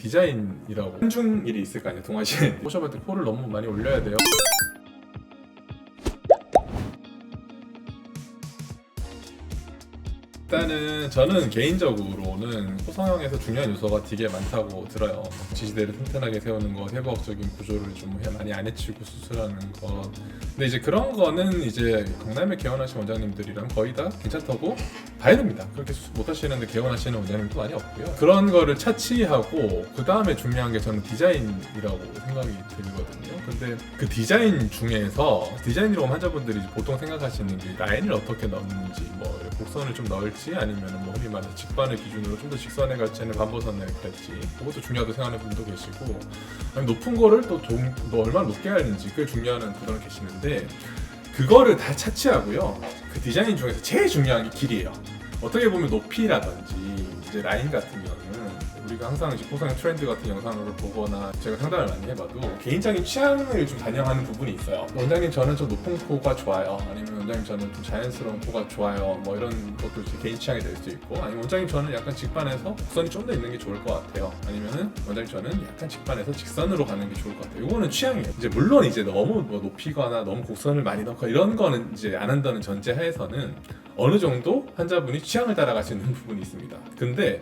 디자인이라고 한중 일이 있을 거 아니에요. 동아시아에 포샵할 때 코를 너무 많이 올려야 돼요. 일단은 저는 개인적으로는 코 성형에서 중요한 요소가 되게 많다고 들어요. 지지대를 튼튼하게 세우는 것, 해부학적인 구조를 좀 많이 안 해치고 수술하는 것. 근데 이제 그런 거는 이제 강남에 개원하신 원장님들이랑 거의 다 괜찮다고 봐야 됩니다. 그렇게 수술 못 하시는데 개원하시는 원장님도 많이 없고요. 그런 거를 차치하고 그 다음에 중요한 게 저는 디자인이라고 생각이 들거든요. 근데 그 디자인 중에서 디자인이라고 환자분들이 보통 생각하시는 게 라인을 어떻게 넣는지, 뭐 곡선을 좀 넣을지 아니면 뭐 흔히 말해서 직반을 기준으로 좀 더 직선에 갈지 아니면 반보선에 갈지, 그것도 중요하다고 생각하는 분도 계시고, 아니면 높은 거를 또 얼마나 높게 하는지 그게 중요한 분들 계시는데, 그거를 다 차치하고요. 그 디자인 중에서 제일 중요한 게 길이에요. 어떻게 보면 높이라든지 이제 라인 같은 경우는 우리가 항상 이제 코성형 트렌드 같은 영상을 보거나 제가 상담을 많이 해봐도 개인적인 취향을 좀 반영하는 부분이 있어요. 원장님 저는 좀 높은 코가 좋아요. 아니면 원장님 저는 좀 자연스러운 코가 좋아요. 뭐 이런 것도 제 개인 취향이 될 수 있고, 아니면 원장님 저는 약간 직반에서 곡선이 좀 더 있는 게 좋을 것 같아요. 아니면은 원장님 저는 약간 직반에서 직선으로 가는 게 좋을 것 같아요. 이거는 취향이에요. 이제 물론 이제 너무 뭐 높이거나 너무 곡선을 많이 넣고 이런 거는 이제 안 한다는 전제 하에서는 어느 정도 환자분이 취향을 따라갈 수 있는 부분이 있습니다. 근데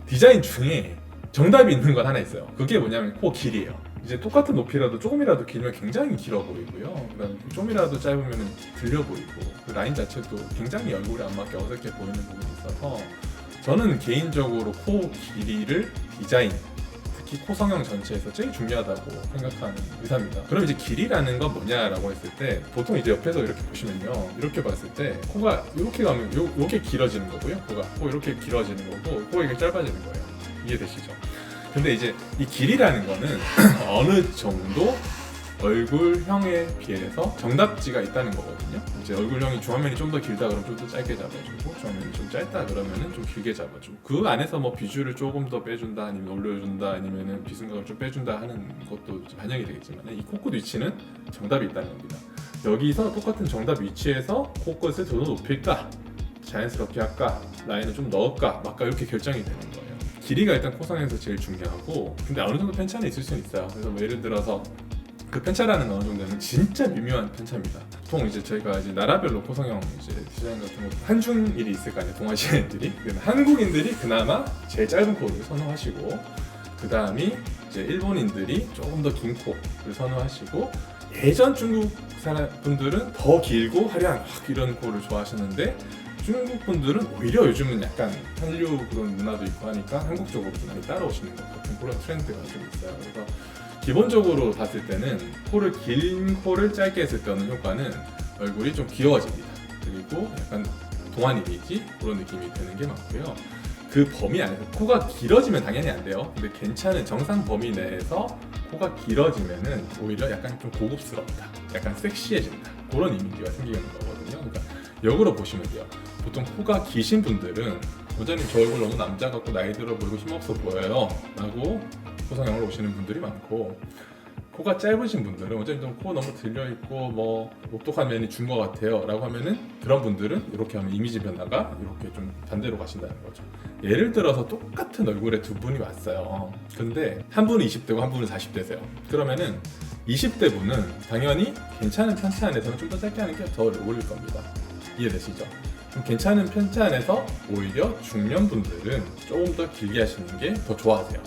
디자인 중에 정답이 있는 건 하나 있어요. 그게 뭐냐면 코 길이에요. 이제 똑같은 높이라도 조금이라도 길면 굉장히 길어 보이고요. 그다음에 좀이라도 짧으면 들려 보이고, 그 라인 자체도 굉장히 얼굴에 안 맞게 어색해 보이는 부분이 있어서 저는 개인적으로 코 길이를 디자인, 특히 코 성형 전체에서 제일 중요하다고 생각하는 의사입니다. 그럼 이제 길이라는 건 뭐냐라고 했을 때, 보통 이제 옆에서 이렇게 보시면요, 이렇게 봤을 때 코가 이렇게 가면 요게 길어지는 거고요. 코 이렇게 길어지는 거고, 코가 이렇게 짧아지는 거예요. 이해되시죠? 근데 이제 이 길이라는 거는 어느 정도 얼굴형에 비해서 정답지가 있다는 거거든요. 이제 얼굴형이 중화면이 좀 더 길다 그러면 좀 더 짧게 잡아주고, 중화면이 좀 짧다 그러면은 좀 길게 잡아주고, 그 안에서 뭐 비주를 조금 더 빼준다 아니면 올려준다 아니면은 비승각을 좀 빼준다 하는 것도 반영이 되겠지만, 이 코끝 위치는 정답이 있다는 겁니다. 여기서 똑같은 정답 위치에서 코끝을 더 높일까, 자연스럽게 할까, 라인을 좀 넣을까 말까, 이렇게 결정이 되는 거예요. 길이가 일단 코성형에서 제일 중요하고, 근데 어느 정도 편차는 있을 수는 있어요. 그래서 뭐 예를 들어서 그 편차라는 어느 정도는 진짜 미묘한 편차입니다. 보통 이제 저희가 이제 나라별로 코성형 이제 디자인 같은 거 한중일이 있을 거 아니에요. 동아시아인들이. 한국인들이 그나마 제일 짧은 코를 선호하시고, 그 다음이 이제 일본인들이 조금 더 긴 코를 선호하시고, 예전 중국 사람분들은 더 길고 화려한 이런 코를 좋아하시는데, 중국 분들은 오히려 요즘은 약간 한류 그런 문화도 있고 하니까 한국 쪽으로 많이 따라오시는 것 같은 그런 트렌드가 좀 있어요. 그래서 기본적으로 봤을 때는 긴 코를 짧게 했을 때 얻는 효과는 얼굴이 좀 귀여워집니다. 그리고 약간 동안 이미지 그런 느낌이 드는 게 많고요. 그 범위 안에서 코가 길어지면 당연히 안 돼요. 근데 괜찮은 정상 범위 내에서 코가 길어지면은 오히려 약간 좀 고급스럽다, 약간 섹시해진다, 그런 이미지가 생기는 거거든요. 그러니까 역으로 보시면 돼요. 보통 코가 기신 분들은 원장님 저 얼굴 너무 남자 같고 나이 들어 보이고 힘없어 보여요 라고 코성형을 오시는 분들이 많고, 코가 짧으신 분들은 원장님 좀 코 너무 들려있고 뭐 똑똑한 면이 준 것 같아요 라고 하면은, 그런 분들은 이렇게 하면 이미지 변화가 이렇게 좀 반대로 가신다는 거죠. 예를 들어서 똑같은 얼굴에 두 분이 왔어요. 근데 한 분은 20대고 한 분은 40대세요. 그러면은 20대 분은 당연히 괜찮은 편차 안에서는 좀 더 짧게 하는 게 더 어울릴 겁니다. 이해되시죠? 좀 괜찮은 편차 안에서 오히려 중년 분들은 조금 더 길게 하시는 게 더 좋아하세요.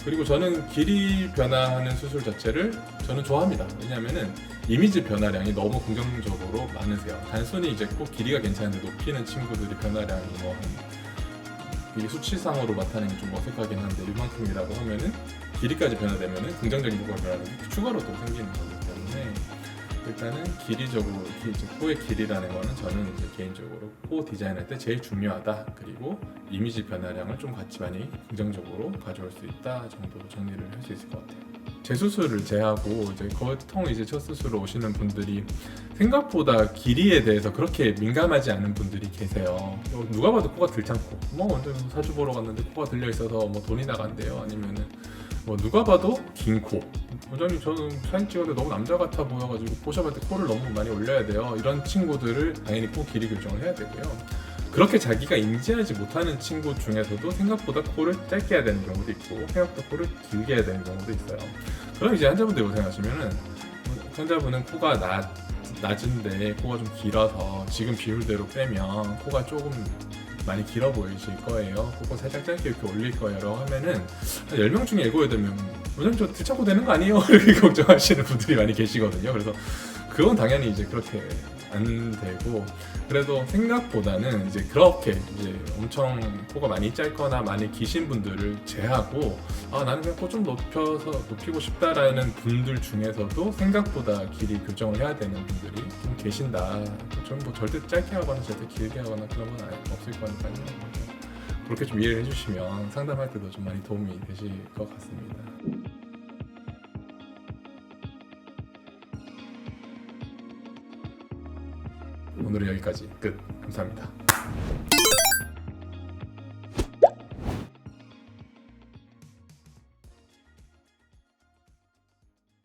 그리고 저는 길이 변화하는 수술 자체를 저는 좋아합니다. 왜냐하면은 이미지 변화량이 너무 긍정적으로 많으세요. 단순히 이제 꼭 길이가 괜찮은데 높이는 친구들이 변화량이 뭐 이게 수치상으로 나타내는 게 좀 어색하긴 한데, 이만큼이라고 하면은 길이까지 변화되면은 긍정적인 효과가 변하는 게 추가로 또 생기는 거기 때문에, 일단은 길이적으로 이제 코의 길이라는 거는 저는 이제 개인적으로 코 디자인할 때 제일 중요하다. 그리고 이미지 변화량을 좀 같이 많이 긍정적으로 가져올 수 있다 정도로 정리를 할 수 있을 것 같아요. 재수술을 제하고 이제 보통 이제 첫 수술로 오시는 분들이 생각보다 길이에 대해서 그렇게 민감하지 않은 분들이 계세요. 누가 봐도 코가 들창고, 뭐 먼저 사주 보러 갔는데 코가 들려 있어서 뭐 돈이 나간대요. 아니면은 뭐 누가 봐도 긴 코, 원장님 저는 사진 찍었는데 너무 남자 같아 보여가지고 포샵할 때 코를 너무 많이 올려야 돼요. 이런 친구들을 당연히 코 길이 교정을 해야 되고요. 그렇게 자기가 인지하지 못하는 친구 중에서도 생각보다 코를 짧게 해야 되는 경우도 있고 생각보다 코를 길게 해야 되는 경우도 있어요. 그럼 이제 환자분들이 고생하시면은 환자분은 코가 낮은데 코가 좀 길어서 지금 비율대로 빼면 코가 조금 많이 길어 보이실 거예요. 코가 살짝 짧게 이렇게 올릴 거예요 라고 하면은 한 10명 중에 7, 8명 원장님 저 들창고 되는 거 아니에요? 이렇게 걱정하시는 분들이 많이 계시거든요. 그래서 그건 당연히 이제 그렇게 안 되고, 그래도 생각보다는 이제 그렇게 이제 엄청 코가 많이 짧거나 많이 기신 분들을 제하고 나는 그냥 코 좀 높이고 싶다라는 분들 중에서도 생각보다 길이 교정을 해야 되는 분들이 좀 계신다. 저는 뭐 절대 짧게 하거나 절대 길게 하거나 그런 건 없을 거니까요. 그렇게 좀 이해를 해주시면 상담할 때도 좀 많이 도움이 되실 것 같습니다. 오늘은 여기까지 끝. 감사합니다.